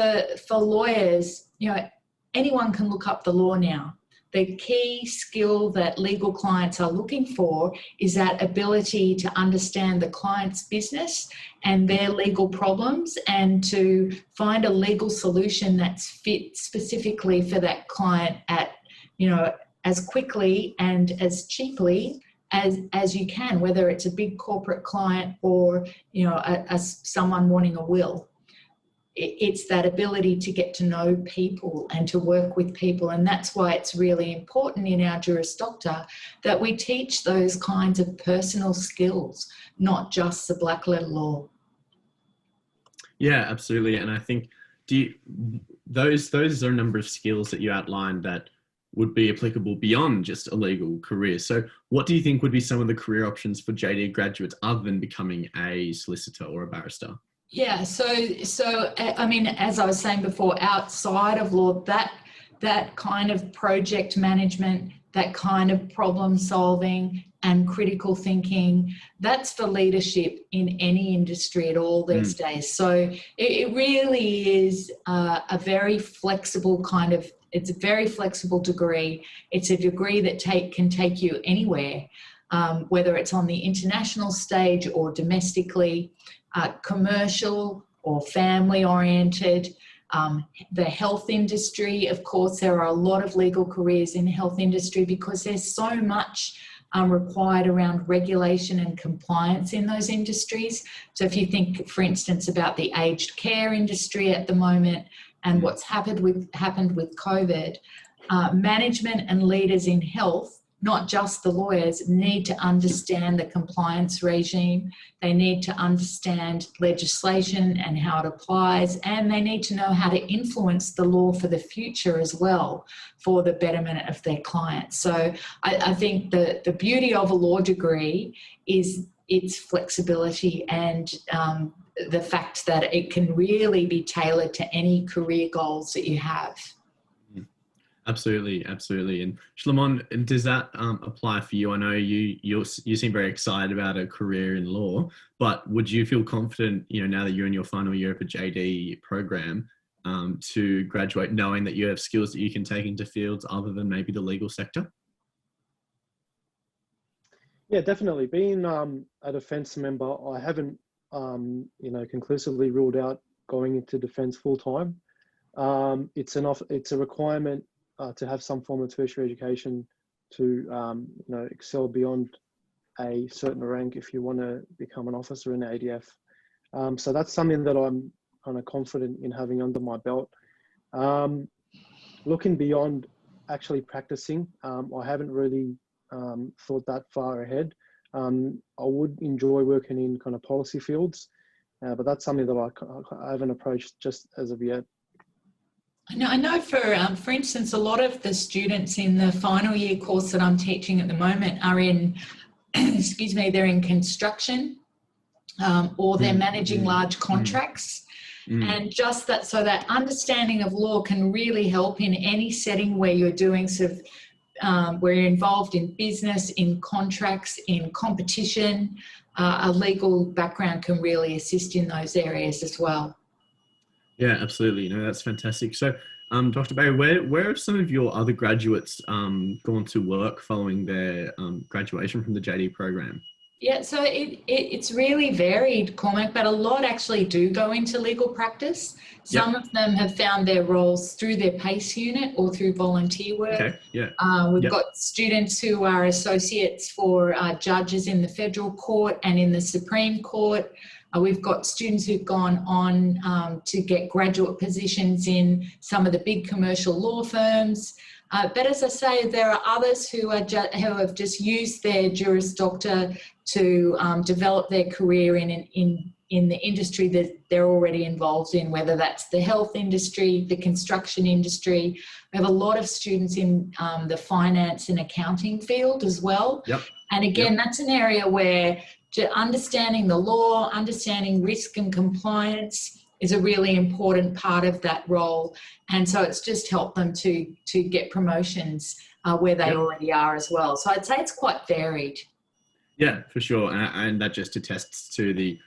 for lawyers, you know, anyone can look up the law now. The key skill that legal clients are looking for is that ability to understand the client's business and their legal problems and to find a legal solution that's fit specifically for that client at, you know, as quickly and as cheaply as you can, whether it's a big corporate client or, you know, someone wanting a will. it's that ability to get to know people and to work with people. And that's why it's really important in our Juris Doctor that we teach those kinds of personal skills, not just the black letter law. Yeah, absolutely. And I think those are a number of skills that you outlined that would be applicable beyond just a legal career. So what do you think would be some of the career options for JD graduates other than becoming a solicitor or a barrister? Yeah, so I mean, as I was saying before, outside of law, that kind of project management, that kind of problem solving and critical thinking, that's for leadership in any industry at all these days. So it really is a very flexible it's a very flexible degree. It's a degree that can take you anywhere, whether it's on the international stage or domestically, commercial or family oriented. The health industry, of course, there are a lot of legal careers in the health industry because there's so much required around regulation and compliance in those industries. So if you think, for instance, about the aged care industry at the moment and what's happened with COVID, management and leaders in health, not just the lawyers, need to understand the compliance regime. They need to understand legislation and how it applies, and they need to know how to influence the law for the future as well for the betterment of their clients. So I think the beauty of a law degree is its flexibility and the fact that it can really be tailored to any career goals that you have. Absolutely, absolutely. And Shlomo, does that apply for you? I know you seem very excited about a career in law, but would you feel confident, now that you're in your final year of a JD program, to graduate knowing that you have skills that you can take into fields other than maybe the legal sector? Yeah, definitely. Being a defence member, I haven't, conclusively ruled out going into defence full time. It's a requirement to have some form of tertiary education to excel beyond a certain rank if you want to become an officer in the ADF. So that's something that I'm kind of confident in having under my belt. Looking beyond actually practicing, I haven't really thought that far ahead. I would enjoy working in kind of policy fields, but that's something that I haven't approached just as of yet. I know for instance, a lot of the students in the final year course that I'm teaching at the moment are in, they're in construction or they're managing large contracts. And just that, so that understanding of law can really help in any setting where you're doing where you're involved in business, in contracts, in competition. A legal background can really assist in those areas as well. Yeah, absolutely. No, that's fantastic. So, Dr. Bayer, where have some of your other graduates gone to work following their graduation from the JD program? Yeah, so it's really varied, Cormac, but a lot actually do go into legal practice. Some of them have found their roles through their PACE unit or through volunteer work. Okay, yeah. We've got students who are associates for judges in the federal court and in the Supreme Court. We've got students who've gone on to get graduate positions in some of the big commercial law firms. But as I say, there are others who have just used their Juris Doctor to develop their career in the industry that they're already involved in, whether that's the health industry, the construction industry. We have a lot of students in the finance and accounting field as well. Yep. And again, that's an area where understanding the law, understanding risk and compliance is a really important part of that role. And so it's just helped them to get promotions where they already are as well. So I'd say it's quite varied. Yeah, for sure. And that just attests to the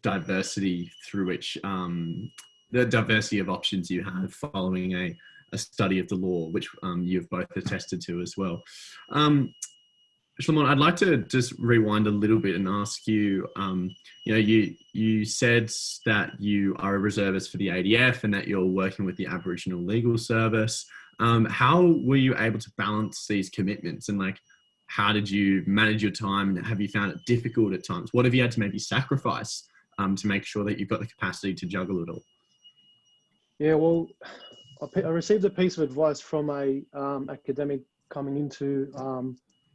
diversity through which, the diversity of options you have following a study of the law, which you've both attested to as well. Shlomo, I'd like to just rewind a little bit and ask you, you said that you are a reservist for the ADF and that you're working with the Aboriginal Legal Service. How were you able to balance these commitments, and how did you manage your time, and have you found it difficult at times? What have you had to maybe sacrifice to make sure that you've got the capacity to juggle it all? Yeah, well, I received a piece of advice from a academic coming into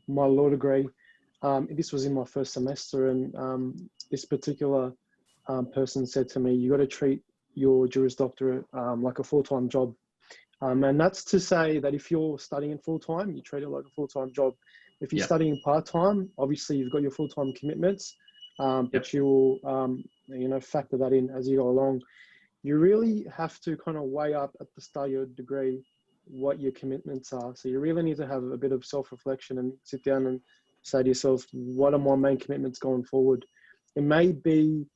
my law degree. This was in my first semester, and this particular person said to me, "You got to treat your Juris Doctorate like a full-time job." And that's to say that if you're studying full-time, you treat it like a full-time job. If you're studying part-time, obviously you've got your full-time commitments, but you will, factor that in as you go along. You really have to kind of weigh up at the start of your degree what your commitments are. So you really need to have a bit of self-reflection and sit down and say to yourself, what are my main commitments going forward? It may be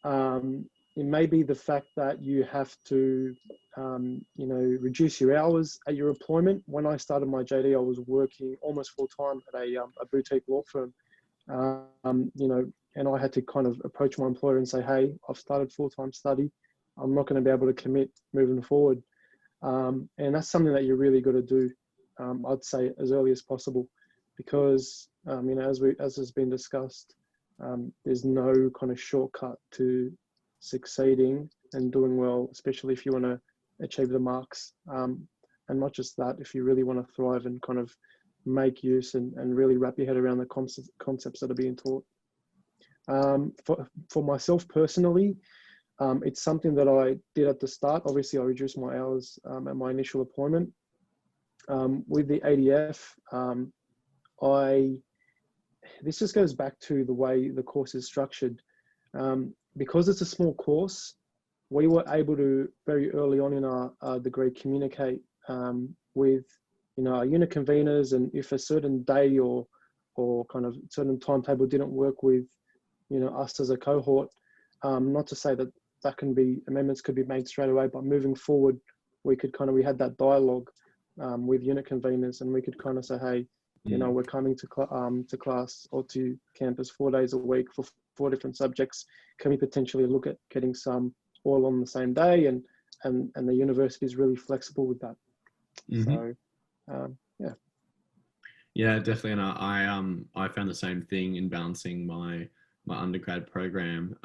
the fact that you have to, reduce your hours at your employment. When I started my JD, I was working almost full time at a boutique law firm, and I had to kind of approach my employer and say, hey, I've started full-time study. I'm not going to be able to commit moving forward. And that's something that you really got to do, I'd say, as early as possible, because, as has been discussed, there's no kind of shortcut to succeeding and doing well, especially if you want to achieve the marks. And not just that, if you really want to thrive and kind of make use and really wrap your head around the concepts that are being taught. For myself personally, it's something that I did at the start. Obviously, I reduced my hours at my initial appointment. With the ADF, this just goes back to the way the course is structured. Because it's a small course, we were able to very early on in our degree communicate with our unit conveners, and if a certain day or kind of certain timetable didn't work with us as a cohort, not to say that amendments could be made straight away, but moving forward, we had that dialogue with unit conveners, and we could kind of say, hey, we're coming to class or to campus 4 days a week for 4 different subjects. Can we potentially look at getting some all on the same day? And the university is really flexible with that. So, yeah. Yeah, definitely. And I found the same thing in balancing my undergrad program.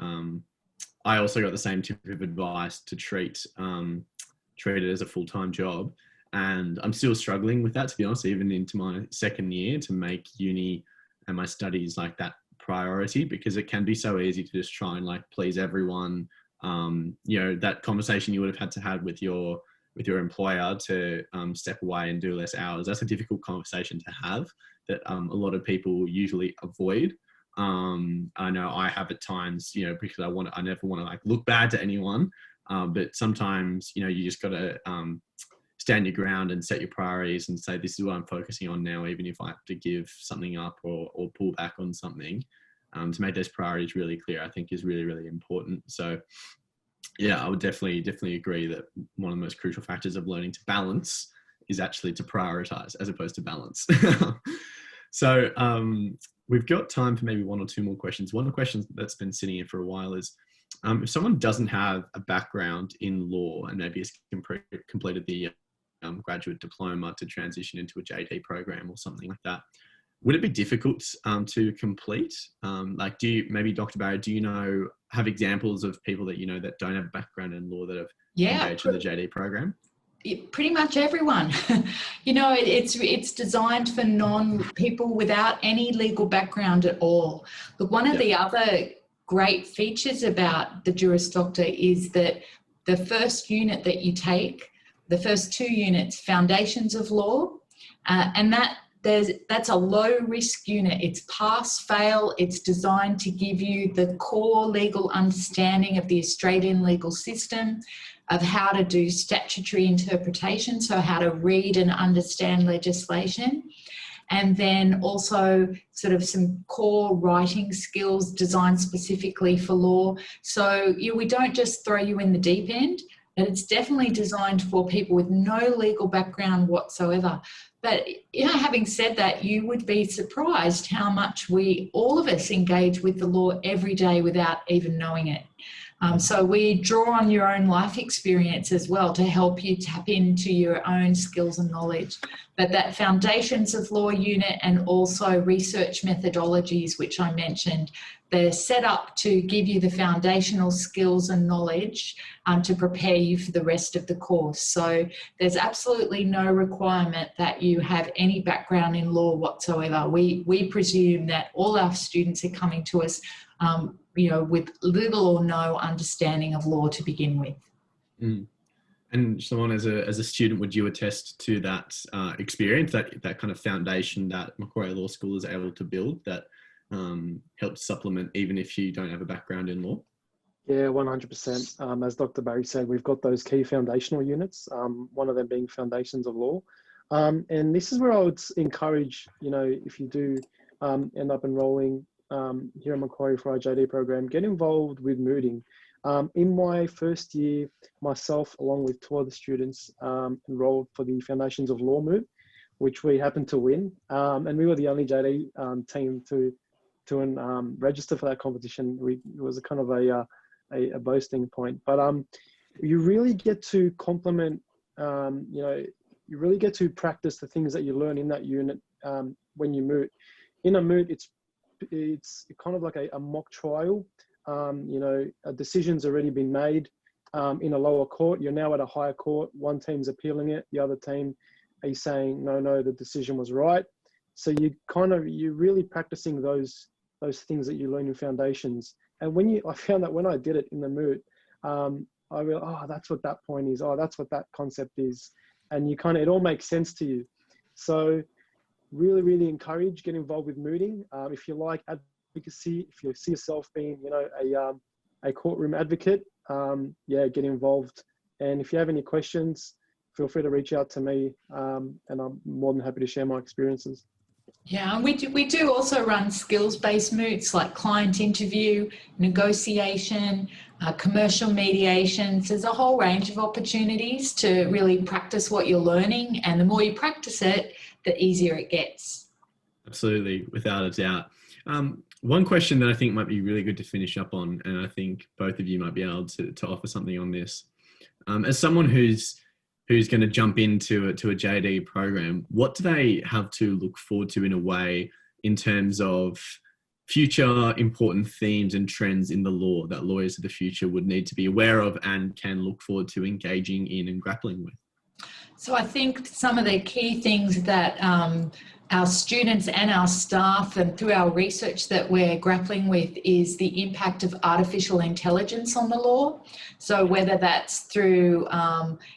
I also got the same tip of advice to treat it as a full-time job. And I'm still struggling with that, to be honest, even into my second year, to make uni and my studies like that priority, because it can be so easy to just try and like please everyone. That conversation you would have had to have with your employer to step away and do less hours. That's a difficult conversation to have that a lot of people usually avoid. I know I have at times, because I never want to like look bad to anyone. But sometimes, you just got to stand your ground and set your priorities and say, this is what I'm focusing on now, even if I have to give something up or pull back on something. To make those priorities really clear, I think is really, really important. So yeah, I would definitely agree that one of the most crucial factors of learning to balance is actually to prioritize as opposed to balance. So we've got time for maybe 1 or 2 more questions. One of the questions that's been sitting here for a while is, if someone doesn't have a background in law and maybe has completed the graduate diploma to transition into a JD program or something like that, would it be difficult to complete? Maybe Dr. Barry, do you have examples of people that that don't have a background in law that have engaged in the JD program? Pretty much everyone. It's designed for people without any legal background at all. But one of the other great features about the Juris Doctor is that the first unit that you take, the first 2 units, Foundations of Law, and that's a low risk unit. It's pass fail. It's designed to give you the core legal understanding of the Australian legal system, of how to do statutory interpretation, so how to read and understand legislation, and then also sort of some core writing skills designed specifically for law. So we don't just throw you in the deep end, but it's definitely designed for people with no legal background whatsoever. But having said that, you would be surprised how much all of us engage with the law every day without even knowing it. So we draw on your own life experience as well to help you tap into your own skills and knowledge. But that Foundations of Law unit and also research methodologies, which I mentioned, they're set up to give you the foundational skills and knowledge to prepare you for the rest of the course. So there's absolutely no requirement that you have any background in law whatsoever. We presume that all our students are coming to us with little or no understanding of law to begin with. Mm. And Shimon, as a student, would you attest to that experience, that kind of foundation that Macquarie Law School is able to build that helps supplement even if you don't have a background in law? Yeah, 100%. As Dr. Barry said, we've got those key foundational units, one of them being Foundations of Law. And this is where I would encourage, if you do end up enrolling here at Macquarie for our JD program, get involved with mooting. In my first year, myself, along with 2 other students, enrolled for the Foundations of Law moot, which we happened to win. And we were the only JD team to register for that competition. It was a kind of a boasting point. But you really get to complement, you really get to practice the things that you learn in that unit when you moot. In a moot, it's kind of like a mock trial. A decision's already been made in a lower court. You're now at a higher court. One team's appealing it. The other team is saying, no, the decision was right. So you're really practicing those things that you learn in Foundations. And I found that when I did it in the moot, I realized, that's what that point is. Oh, that's what that concept is. And it all makes sense to you. So really, really encourage, get involved with mooting. If you like advocacy, if you see yourself being, a courtroom advocate, get involved. And if you have any questions, feel free to reach out to me, and I'm more than happy to share my experiences. Yeah, and we do also run skills-based moots like client interview, negotiation, commercial mediations. There's a whole range of opportunities to really practice what you're learning, and the more you practice it, the easier it gets. Absolutely, without a doubt. One question that I think might be really good to finish up on, and I think both of you might be able to offer something on this. As someone who's going to jump into a JD program, what do they have to look forward to in a way in terms of future important themes and trends in the law that lawyers of the future would need to be aware of and can look forward to engaging in and grappling with? So I think some of the key things that our students and our staff and through our research that we're grappling with is the impact of artificial intelligence on the law. So whether that's through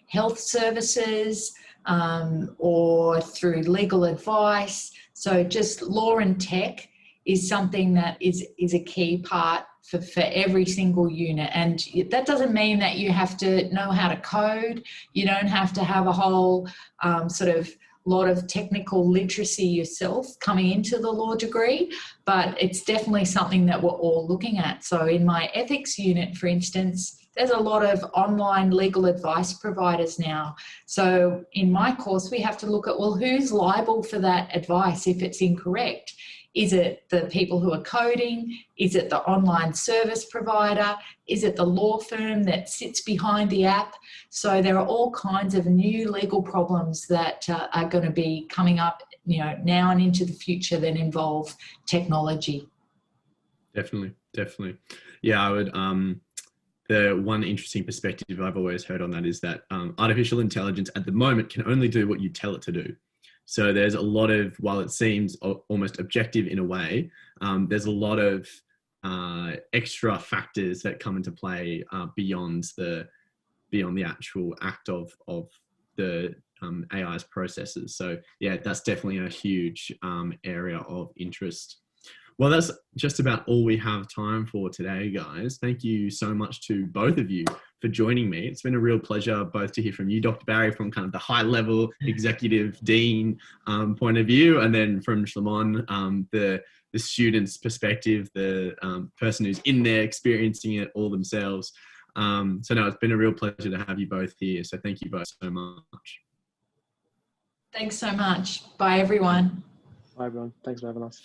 health services or through legal advice. So just law and tech is something that is a key part for every single unit. And that doesn't mean that you have to know how to code. You don't have to have a whole lot of technical literacy yourself coming into the law degree, but it's definitely something that we're all looking at. So in my ethics unit, for instance, there's a lot of online legal advice providers now. So in my course, we have to look at, well, who's liable for that advice if it's incorrect? Is it the people who are coding? Is it the online service provider? Is it the law firm that sits behind the app? So there are all kinds of new legal problems that are going to be coming up, now and into the future that involve technology. Definitely. Yeah, I would. The one interesting perspective I've always heard on that is that artificial intelligence at the moment can only do what you tell it to do. So there's a lot of, while it seems almost objective in a way, there's a lot of extra factors that come into play beyond the actual act of the AI's processes. So yeah, that's definitely a huge area of interest. Well, that's just about all we have time for today, guys. Thank you so much to both of you for joining me. It's been a real pleasure both to hear from you, Dr. Barry, from kind of the high level executive dean point of view, and then from Shimon, the student's perspective, the person who's in there experiencing it all themselves. So no, it's been a real pleasure to have you both here. So thank you both so much. Thanks so much. Bye, everyone. Bye, everyone. Thanks for having us.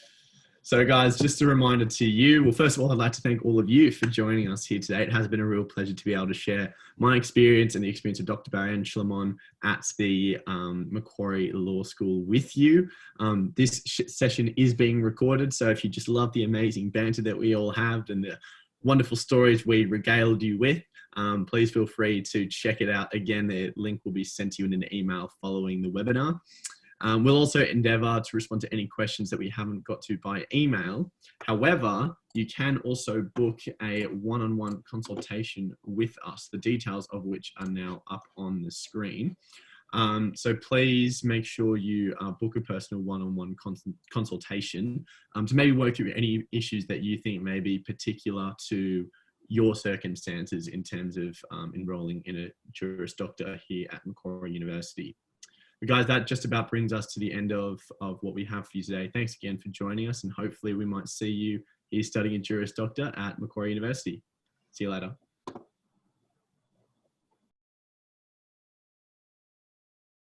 So guys, just a reminder to you, well, first of all, I'd like to thank all of you for joining us here today. It has been a real pleasure to be able to share my experience and the experience of Dr. Barry and Shlamon at the Macquarie Law School with you. This session is being recorded, so if you just love the amazing banter that we all have and the wonderful stories we regaled you with, please feel free to check it out. Again, the link will be sent to you in an email following the webinar. We'll also endeavour to respond to any questions that we haven't got to by email. However, you can also book a one-on-one consultation with us, the details of which are now up on the screen. So please make sure you book a personal one-on-one consultation to maybe work through any issues that you think may be particular to your circumstances in terms of enrolling in a Juris Doctor here at Macquarie University. But guys, that just about brings us to the end of what we have for you today. Thanks again for joining us, and hopefully we might see you here studying a Juris Doctor at Macquarie University. See you later.